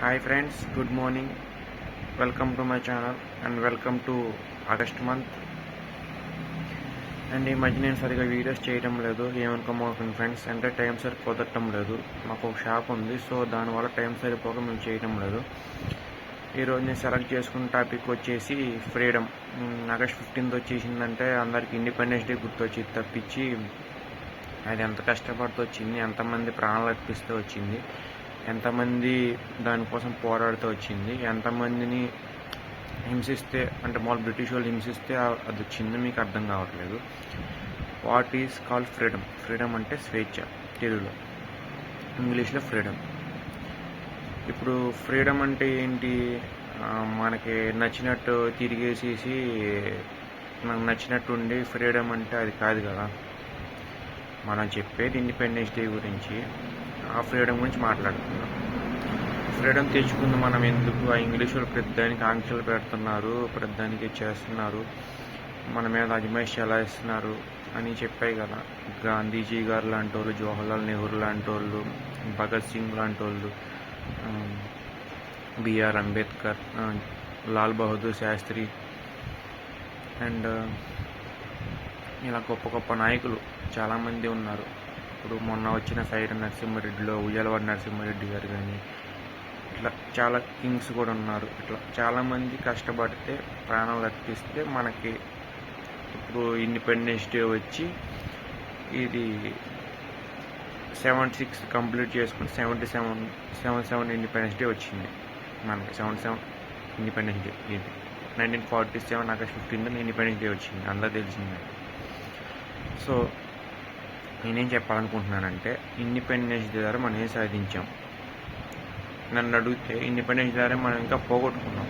Hi friends, good morning. Welcome to my channel and welcome to August month. And ఈ మధ్య నేను సరిగా videos చేయడం లేదు, ఏమనుకోమాకండి ఫ్రెండ్స్. అంటే టైం సరి కుదరటం లేదు. మాకు ఒక షాప్ ఉంది, సో దానివల్ల టైం సరిపోక మేము చేయడం లేదు. ఈరోజు నేను సెలెక్ట్ చేసుకున్న టాపిక్ వచ్చేసి ఫ్రీడమ్. ఆగస్ట్ 15th వచ్చేసిందంటే అందరికి ఇండిపెండెన్స్ డే గుర్తొచ్చింది తప్పించి అది ఎంత కష్టపడుతూ వచ్చింది, ఎంతమంది ప్రాణాలు అర్పిస్తూ వచ్చింది, ఎంతమంది దానికోసం పోరాడుతూ వచ్చింది, ఎంతమందిని హింసిస్తే అంటే మామూలు బ్రిటిష్ వాళ్ళు హింసిస్తే అది వచ్చింది మీకు అర్థం కావట్లేదు. What is called freedom. Freedom అంటే స్వేచ్ఛ, తెలుగులో, ఇంగ్లీష్లో ఫ్రీడమ్. ఇప్పుడు ఫ్రీడమ్ అంటే ఏంటి? మనకి నచ్చినట్టు తిరిగేసేసి మనకు నచ్చినట్టు ఉండి ఫ్రీడమ్ అంటే అది కాదు కదా. మనం చెప్పేది ఇండిపెండెన్స్ డే గురించి, ఆ ఫ్రీడమ్ గురించి మాట్లాడుతున్నాం. ఫ్రీడమ్ తెచ్చుకుంది మనం ఎందుకు? ఆ ఇంగ్లీష్ వాళ్ళు ప్రతిదానికి ఆంక్షలు పెడుతున్నారు, ప్రతిదానికి చేస్తున్నారు, మన మీద అజమాయిషి ఎలా ఇస్తున్నారు అని చెప్పాయి కదా. గాంధీజీ గారు లాంటి వాళ్ళు, జవహర్లాల్ నెహ్రూ లాంటి వాళ్ళు, భగత్ సింగ్ లాంటి వాళ్ళు, బిఆర్ అంబేద్కర్, లాల్ బహదూర్ శాస్త్రి అండ్ ఇలా గొప్ప గొప్ప నాయకులు చాలామంది ఉన్నారు. ఇప్పుడు మొన్న వచ్చిన సైర నరసింహారెడ్డిలో ఉయ్యాలవాడ నరసింహారెడ్డి గారు కానీ ఇట్లా చాలా కింగ్స్ కూడా ఉన్నారు. ఇట్లా చాలామంది కష్టపడితే ప్రాణాలు అర్పిస్తే మనకి ఇప్పుడు ఇండిపెండెన్స్ డే వచ్చి ఇది 76 కంప్లీట్ చేసుకుని 77 ఇండిపెండెన్స్ డే వచ్చింది మనకి. 77 ఇండిపెండెన్స్ డే ఇది 1947 ఆగస్ట్ 15th ఇండిపెండెన్స్ డే వచ్చింది, అందరూ తెలిసిందే. సో నేనేం చెప్పాలనుకుంటున్నానంటే ఇండిపెండెన్స్ డే ద్వారా మనం ఏం సాధించాం నన్ను అడిగితే, ఇండిపెండెన్స్ ద్వారా మనం ఇంకా పోగొట్టుకున్నాం.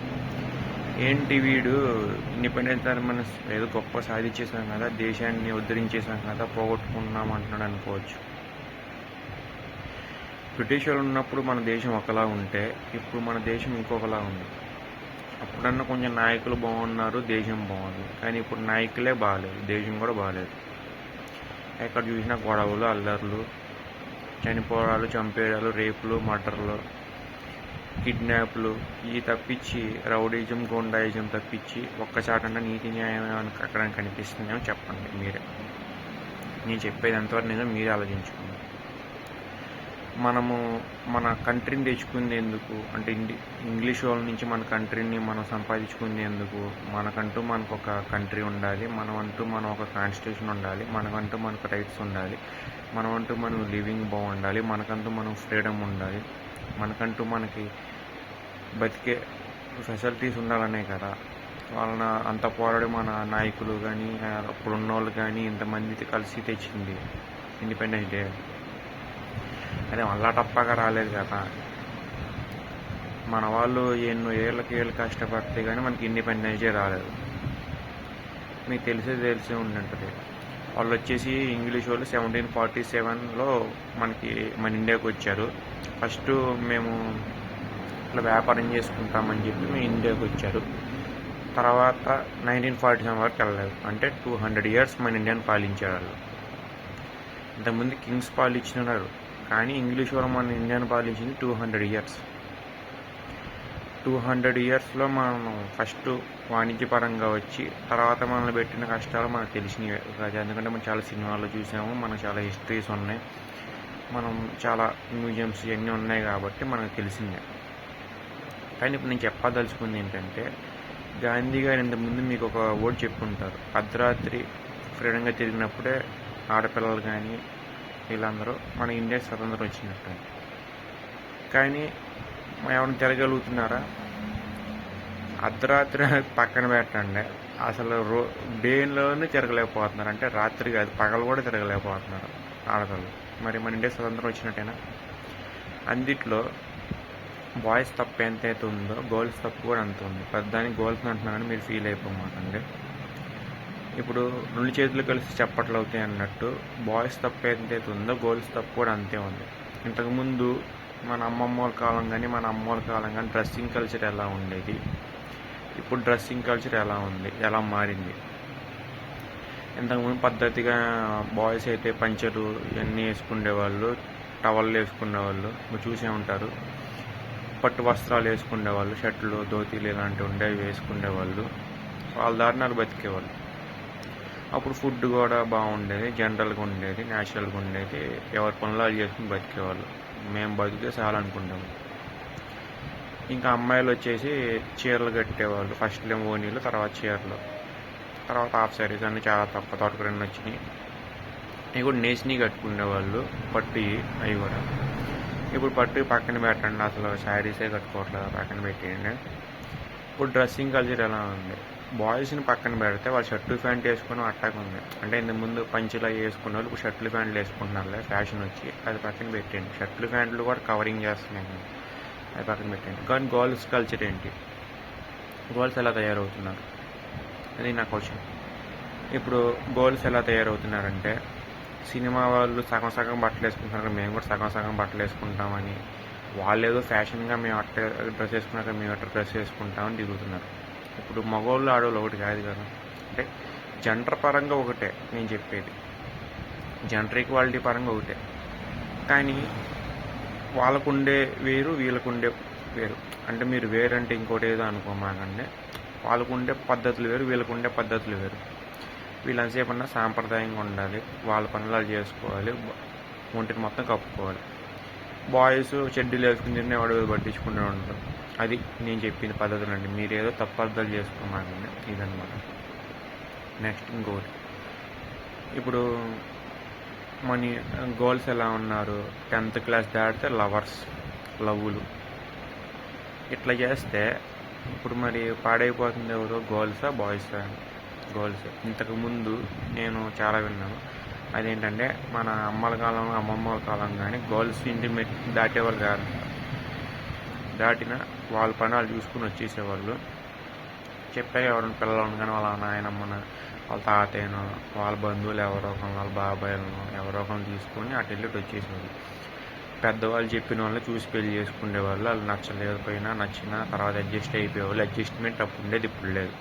ఏంటి వీడు ఇండిపెండెన్స్ ద్వారా మనం ఏదో గొప్ప సాధించేసాం కదా, దేశాన్ని ఉద్ధరించేసాం కదా, పోగొట్టుకున్నాం అంటున్నాడు అనుకోవచ్చు. బ్రిటిష్ వాళ్ళు ఉన్నప్పుడు మన దేశం ఒకలా ఉంటే ఇప్పుడు మన దేశం ఇంకొకలా ఉంది. అప్పుడన్నా కొంచెం నాయకులు బాగున్నారు, దేశం బాగుంది. కానీ ఇప్పుడు నాయకులే బాగాలేదు, దేశం కూడా బాగాలేదు. ఎక్కడ చూసినా గొడవలు, అల్లర్లు, చనిపోవడాలు, చంపేయడాలు, రేపులు, మర్డర్లు, కిడ్నాప్లు, ఇవి తప్పించి రౌడీజం, గోండాయిజం తప్పించి ఒక్కసాటన్నా నీతి న్యాయం అక్కడ కనిపిస్తుందేమో చెప్పండి మీరే. నేను చెప్పేది ఎంతవరకు నేను మీరే ఆలోచించుకోండి. మనము మన కంట్రీని తెచ్చుకుంది ఎందుకు అంటే ఇంగ్లీష్ వాళ్ళ నుంచి మన కంట్రీని మనం సంపాదించుకుంది ఎందుకు? మనకంటూ మనకు ఒక కంట్రీ ఉండాలి, మనం ఒక కాన్స్టిట్యూషన్ ఉండాలి, మనకంటూ మనకు రైట్స్ ఉండాలి, మనమంటూ మనం లివింగ్ బాగుండాలి, మనకంటూ మనం ఫ్రీడమ్ ఉండాలి, మనకంటూ మనకి బతికే ఫెసిలిటీస్ ఉండాలనే కదా. వాళ్ళ అంత పోరాడి మన నాయకులు కానీ అప్పుడున్న వాళ్ళు కానీ ఇంతమంది కలిసి తెచ్చింది ఇండిపెండెన్స్ డే. అదే మళ్ళా తప్పగా రాలేదు కదా. మన వాళ్ళు ఎన్నో ఏళ్ళు కష్టపడితే కానీ మనకి ఇండిపెండెన్స్ డే రాలేదు. మీకు తెలిసే ఉంటుంటుంది. వాళ్ళు వచ్చేసి ఇంగ్లీష్ వాళ్ళు 1747లో మన ఇండియాకి వచ్చారు. ఫస్ట్ మేము ఇట్లా వ్యాపారం చేసుకుంటామని చెప్పి మేము ఇండియాకి వచ్చారు. తర్వాత 1947 వరకు వెళ్ళలేదు. అంటే 200 years మన ఇండియాని పాలించారు వాళ్ళు. ఇంతకుముందు కింగ్స్ పాలించినారు, కానీ ఇంగ్లీష్ వాళ్ళు మన ఇండియాని పాలించింది 200 years. 200 yearsలో మనం ఫస్ట్ వాణిజ్యపరంగా వచ్చి తర్వాత మనల్ని పెట్టిన కష్టాలు మనకు తెలిసినవి కదా. ఎందుకంటే మనం చాలా సినిమాల్లో చూసాము, మనకు చాలా హిస్టరీస్ ఉన్నాయి, మనం చాలా మ్యూజియంస్ ఇవన్నీ ఉన్నాయి కాబట్టి మనకు తెలిసిందే. కానీ ఇప్పుడు నేను చెప్పదలుచుకుంది ఏంటంటే, గాంధీ గారు ఇంతకుముందు మీకు ఒక వర్డ్ చెప్పుకుంటారు, అర్ధరాత్రి ఫ్రీడంగా తిరిగినప్పుడే ఆడపిల్లలు కానీ వీళ్ళందరూ మన ఇండియా స్వతంత్రం వచ్చినట్టు. కానీ ఎవరైనా తిరగలుగుతున్నారా? అర్ధరాత్రి పక్కన పెట్టండి, అసలు డేలోనే తిరగలేకపోతున్నారు. అంటే రాత్రి కాదు, పగలు కూడా తిరగలేకపోతున్నారు ఆడపిల్లలు. మరి మన ఇండియా స్వతంత్రం వచ్చినట్టేనా? అందుట్లో బాయ్స్ తప్పు ఎంతైతే ఉందో గర్ల్స్ తప్పు కూడా అంత ఉంది. పెద్దానికి గర్ల్స్ అంటున్నారని మీరు ఫీల్ అయిపోమాకండి. ఇప్పుడు 2 చేతులు కలిసి చప్పట్లు అవుతాయి అన్నట్టు బాయ్స్ తప్పు ఎంతైతే ఉందో గర్ల్స్ తప్పు కూడా అంతే ఉంది. ఇంతకుముందు మన అమ్మమ్మల కాలం కానీ మన అమ్మోళ్ళ కాలం కానీ డ్రెస్సింగ్ కల్చర్ ఎలా ఉండేది, ఇప్పుడు డ్రెస్సింగ్ కల్చర్ ఎలా ఉంది, ఎలా మారింది? ఇంతకుముందు పద్ధతిగా బాయ్స్ అయితే పంచెలు ఇవన్నీ వేసుకునేవాళ్ళు, టవల్ వేసుకునేవాళ్ళు, మీరు చూసే ఉంటారు. పట్టు వస్త్రాలు వేసుకునేవాళ్ళు, షర్ట్లు ధోతీలు ఇలాంటివి ఉండేవి వేసుకునేవాళ్ళు. వాళ్ళ దారినాలు బతికేవాళ్ళు. అప్పుడు ఫుడ్ కూడా బాగుండేది, జనరల్గా ఉండేది, న్యాచురల్గా ఉండేది. ఎవరి పనులు వాళ్ళు చేసుకుని బతికేవాళ్ళు. మేము బతికే చాలా అనుకుంటాము. ఇంకా అమ్మాయిలు వచ్చేసి చీరలు కట్టేవాళ్ళు. ఫస్ట్ ఏమో ఓనీలు, తర్వాత చీరలు, తర్వాత హాఫ్ శారీస్ అన్నీ చాలా తక్కువ తోటకు 2 వచ్చినాయి. ఇవి కూడా నేసిని కట్టుకునేవాళ్ళు, పట్టు అవి కూడా. ఇప్పుడు పట్టు పక్కన పెట్టండి, అసలు శారీసే కట్టుకోవట్లేదు, పక్కన పెట్టేయండి. ఇప్పుడు డ్రెస్సింగ్ కల్చర్ ఎలా ఉంది, బాయ్స్ని పక్కన పెడితే వాళ్ళు షర్టు ప్యాంట్ వేసుకుని అట్టాగా ఉంది. అంటే ఇంతకు ముందు పంచులు వేసుకునే వాళ్ళు ఇప్పుడు షర్ట్లు ప్యాంట్లు వేసుకుంటున్నారు, ఫ్యాషన్ వచ్చి. అది పక్కన పెట్టండి. షర్ట్లు ప్యాంట్లు కూడా కవరింగ్ చేస్తున్నాయి, అది పక్కన పెట్టండి. కానీ గర్ల్స్ కల్చర్ ఏంటి, గర్ల్స్ ఎలా తయారవుతున్నారు, అది నా క్వశ్చన్. ఇప్పుడు గర్ల్స్ ఎలా తయారవుతున్నారంటే, సినిమా వాళ్ళు సగం సగం బట్టలు వేసుకుంటున్నారు, మేము కూడా సగం సగం బట్టలు వేసుకుంటామని, వాళ్ళు ఏదో ఫ్యాషన్గా మేము అట్ట డ్రెస్ వేసుకున్నాక మేము అట్ట డ్రెస్ వేసుకుంటామని దిగుతున్నారు. ఇప్పుడు మగవాళ్ళు ఆడవాళ్ళు ఒకటి కాదు కదా. అంటే జెండర్ పరంగా ఒకటే నేను చెప్పేది, జెండర్ ఈక్వాలిటీ పరంగా ఒకటే. కానీ వాళ్ళకుండే వేరు, వీళ్ళకుండే వేరు. అంటే మీరు వేరంటే ఇంకోటి ఏదో అనుకోమాకండి. వాళ్ళకుండే పద్ధతులు వేరు, వీళ్ళకుండే పద్ధతులు వేరు. వీళ్ళంతసేపు అన్నా సాంప్రదాయంగా ఉండాలి, వాళ్ళ పనులు చేసుకోవాలి, ఒంటిని మొత్తం కప్పుకోవాలి. బాయ్స్ చెడ్డీలు వేసుకుని తినేవాడు పట్టించుకునే ఉంటారు. అది నేను చెప్పిన పద్ధతులు అండి. మీరు ఏదో తప్పు అర్థాలు చేసుకోమాకండి, ఇదన్నమాట. నెక్స్ట్ ఇంకోటి, ఇప్పుడు మన గర్ల్స్ ఎలా ఉన్నారు, 10th క్లాస్ దాటితే లవ్వులు ఇట్లా చేస్తే ఇప్పుడు మరి పాడైపోతుంది ఎవరు, గర్ల్సా బాయ్సా? గర్ల్స్. ఇంతకుముందు నేను చాలా విన్నాను, అదేంటంటే మన అమ్మల కాలం, అమ్మమ్మల కాలం కానీ గర్ల్స్ ఇంటి దాటేవాళ్ళు కాదు. దాటిన వాళ్ళ పని వాళ్ళు చూసుకుని వచ్చేసేవాళ్ళు. చెప్పాక ఎవరైనా పిల్లలను కానీ వాళ్ళ నాయనమ్మను, వాళ్ళ తాతయ్యను, వాళ్ళ బంధువులు ఎవరో ఒకరు, వాళ్ళ బాబాయిలను ఎవరో ఒకరు తీసుకొని అటు వెళ్ళి వచ్చేసేవాళ్ళు. పెద్దవాళ్ళు చెప్పిన వాళ్ళు చూసి పెళ్లి చేసుకునేవాళ్ళు. వాళ్ళు నచ్చలేకపోయినా నచ్చినా తర్వాత అడ్జస్ట్ అయిపోయేవాళ్ళు. అడ్జస్ట్మెంట్ అప్పుడు ఉండేది, ఇప్పుడు లేదు.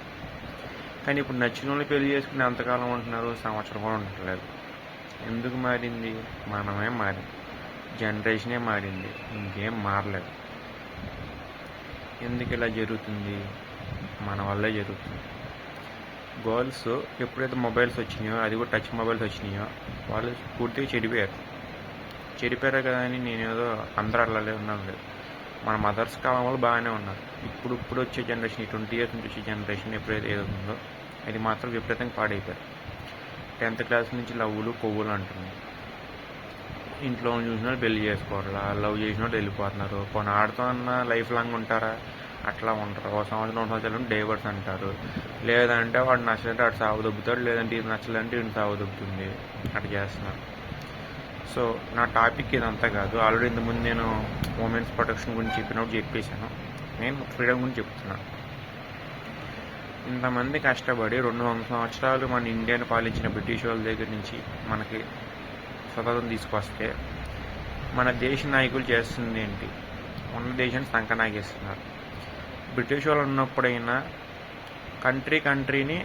కానీ ఇప్పుడు నచ్చిన వాళ్ళు పెళ్లి చేసుకుని ఎంతకాలం ఉంటున్నారు, సంవత్సరం కూడా ఉండట్లేదు. ఎందుకు మారింది? మనమే మారింది, జనరేషనే మారింది, ఇంకేం మారలేదు. ఎందుకు ఇలా జరుగుతుంది? మన వల్లే జరుగుతుంది. గర్ల్స్ ఎప్పుడైతే మొబైల్స్ వచ్చినాయో, అది కూడా టచ్ మొబైల్స్ వచ్చినాయో, వాళ్ళు పూర్తిగా చెడిపోయారు కదా అని నేనేదో అందరూ అట్లాగే ఉన్నాను లేదు. మన మదర్స్ కాలం వాళ్ళు బాగానే ఉన్నారు. ఇప్పుడు వచ్చే జనరేషన్, ఈ 20 years నుంచి వచ్చే జనరేషన్ ఎప్పుడైతే ఏదో ఉందో అది మాత్రం విపరీతంగా పాడైపోయారు. 10th క్లాస్ నుంచి లవ్వులు కొవ్వులు అంటున్నారు. ఇంట్లో చూసిన వాళ్ళు పెళ్లి చేసుకోవాలా, లవ్ చేసిన వాళ్ళు వెళ్ళిపోతున్నారు. కొన్ని ఆడుతూ అన్న లైఫ్ లాంగ్ ఉంటారా? అట్లా ఉంటారు. ఒక సంవత్సరం 2 సంవత్సరాలు డైవర్స్ అంటారు. లేదంటే వాడు నచ్చలంటే వాడు సాగు దొబ్బుతాడు, లేదంటే ఇది నచ్చలంటే ఈయన సాగు దొబ్బుతుంది. అట్లా చేస్తున్నారు. సో నా టాపిక్ ఇదంతా కాదు. ఆల్రెడీ ఇంతకుముందు నేను ఉమెన్స్ ప్రొటెక్షన్ గురించి చెప్పేశాను. నేను ఫ్రీడమ్ గురించి చెప్తున్నాను. ఇంతమంది కష్టపడి 200 సంవత్సరాలు మన ఇండియాని పాలించిన బ్రిటిష్ వాళ్ళ దగ్గర నుంచి మనకి స్వతంత్రం తీసుకొస్తే మన దేశ నాయకులు చేస్తుంది ఏంటి? ఉన్న దేశాన్ని సంకనాగిస్తున్నారు. బ్రిటిష్ వాళ్ళు ఉన్నప్పుడైనా కంట్రీని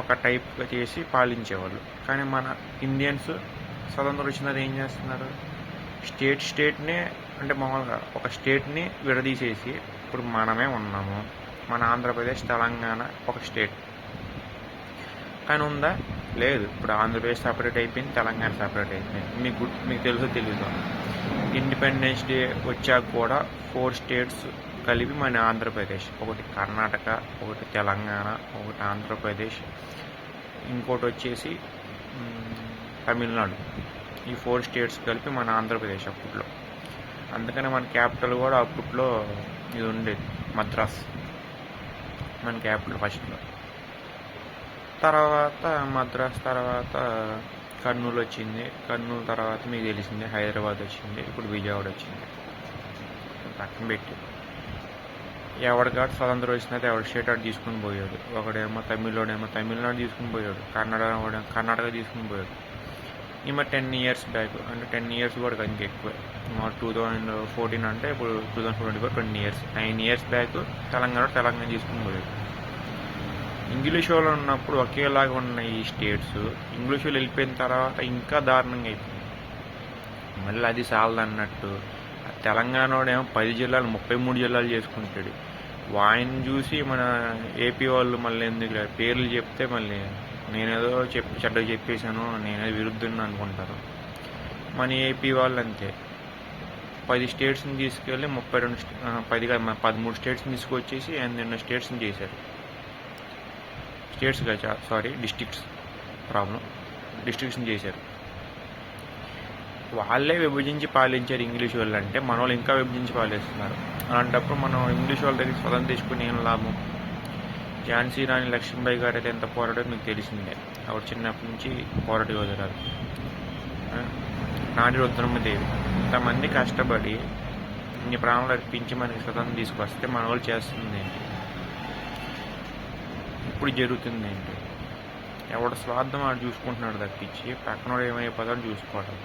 ఒక టైప్గా చేసి పాలించేవాళ్ళు. కానీ మన ఇండియన్స్ స్వతంత్రం వచ్చినది ఏం చేస్తున్నారు? స్టేట్నే అంటే మామూలుగా ఒక స్టేట్ని విడదీసేసి ఇప్పుడు మనమే ఉన్నాము. మన ఆంధ్రప్రదేశ్, తెలంగాణ ఒక స్టేట్. కానీ ఉందా? లేదు. ఇప్పుడు ఆంధ్రప్రదేశ్ సపరేట్ అయిపోయింది, తెలంగాణ సపరేట్ అయిపోయింది. మీకు తెలుసో తెలీదు, ఇండిపెండెన్స్ డే వచ్చాక కూడా 4 స్టేట్స్ కలిపి మన ఆంధ్రప్రదేశ్. ఒకటి కర్ణాటక, ఒకటి తెలంగాణ, ఒకటి ఆంధ్రప్రదేశ్, ఇంకోటి వచ్చేసి తమిళనాడు. ఈ 4 స్టేట్స్ కలిపి మన ఆంధ్రప్రదేశ్ అప్పట్లో. అందుకని మన క్యాపిటల్ కూడా అప్పట్లో ఇది ఉండేది, మద్రాస్ మన క్యాపిటల్ ఫస్ట్లో. తర్వాత మద్రాస్ తర్వాత కర్నూలు వచ్చింది. కర్నూలు తర్వాత మీకు తెలిసింది హైదరాబాద్ వచ్చింది. ఇప్పుడు విజయవాడ వచ్చింది. పక్కన పెట్టి ఎవరికాడు స్వతంత్రం వచ్చినది ఎవరి స్టేట్ ఆడు తీసుకుని పోయాడు. ఒకడేమో తమిళనాడు తీసుకుని పోయాడు, కర్ణాటక తీసుకుని పోయాడు. ఈమె 10 years బ్యాక్, అంటే 10 years కూడా ఇంకా ఎక్కువ. 2014 అంటే ఇప్పుడు 2024 20 years, 9 years బ్యాక్ తెలంగాణ తీసుకుని పోయాడు. ఇంగ్లీష్ వాళ్ళు ఉన్నప్పుడు ఒకేలాగా ఉన్న ఈ స్టేట్స్ ఇంగ్లీష్ వాళ్ళు వెళ్ళిపోయిన తర్వాత ఇంకా దారుణంగా అయిపోయింది. మళ్ళీ అది సాలదన్నట్టు తెలంగాణ వాడేమో 10 జిల్లాలు 33 జిల్లాలు చేసుకుంటాడు. వాయిని చూసి మన ఏపీ వాళ్ళు మళ్ళీ ఎందుకు పేర్లు చెప్తే మళ్ళీ నేనేదో చెడ్డగా చెప్పేశాను, నేనేదో విరుద్ధుని అనుకుంటారు. మన ఏపీ వాళ్ళు అంతే, 10 స్టేట్స్ని తీసుకెళ్ళి 13 స్టేట్స్ని తీసుకొచ్చేసి 8 స్టేట్స్ని చేశారు. స్టేట్స్ కాదు, సారీ, డిస్ట్రిక్ట్స్, ప్రాబ్లం, డిస్ట్రిక్ట్స్ని చేశారు. వాళ్ళే విభజించి పాలించారు ఇంగ్లీష్ వాళ్ళు. అంటే మన వాళ్ళు ఇంకా విభజించి పాలిస్తున్నారు. అలాంటప్పుడు మనం ఇంగ్లీష్ వాళ్ళ దగ్గర స్వతంత్రం తీసుకుని ఏం లాభం? ఝాన్సీ రాణి లక్ష్మీబాయి గారు అయితే ఎంత పోరాడో మీకు తెలిసిందే. ఆవిడ చిన్నప్పటి నుంచి పోరాట యోధురాలు. నాటి రుద్రమ్మదేవి ఇంతమంది కష్టపడి ఇన్ని ప్రాణాలు అర్పించి మనకి స్వతంత్రం తీసుకొస్తే మన వాళ్ళు చేస్తుంది ఏంటి? ఇప్పుడు జరుగుతుంది ఏంటి? ఎవడ స్వార్థం ఆడు చూసుకుంటున్నాడు తప్పించి పక్కనోడు ఏమైపోతాడో చూసుకోవడం.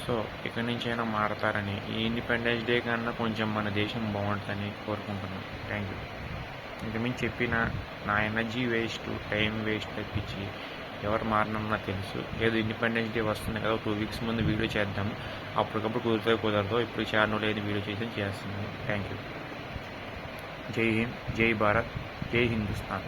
సో ఇక్కడి నుంచి అయినా మారతారని, ఈ ఇండిపెండెన్స్ డే కన్నా కొంచెం మన దేశం బాగుంటుందని కోరుకుంటున్నాను. Thank you. ఇంతకుమించి చెప్పిన నా ఎనర్జీ వేస్ట్, టైం వేస్ట్ తప్పించి ఎవరు మారనన్నా తెలుసు. ఏదో ఇండిపెండెన్స్ డే వస్తుంది కదా, 2 వీక్స్ ముందు వీడియో చేద్దాము, అప్పటికప్పుడు కుదరదో ఇప్పుడు చాలా లేదు వీడియో చేస్తున్నాను. Thank you. జై హింద్, జై భారత్, జై హిందుస్థాన్.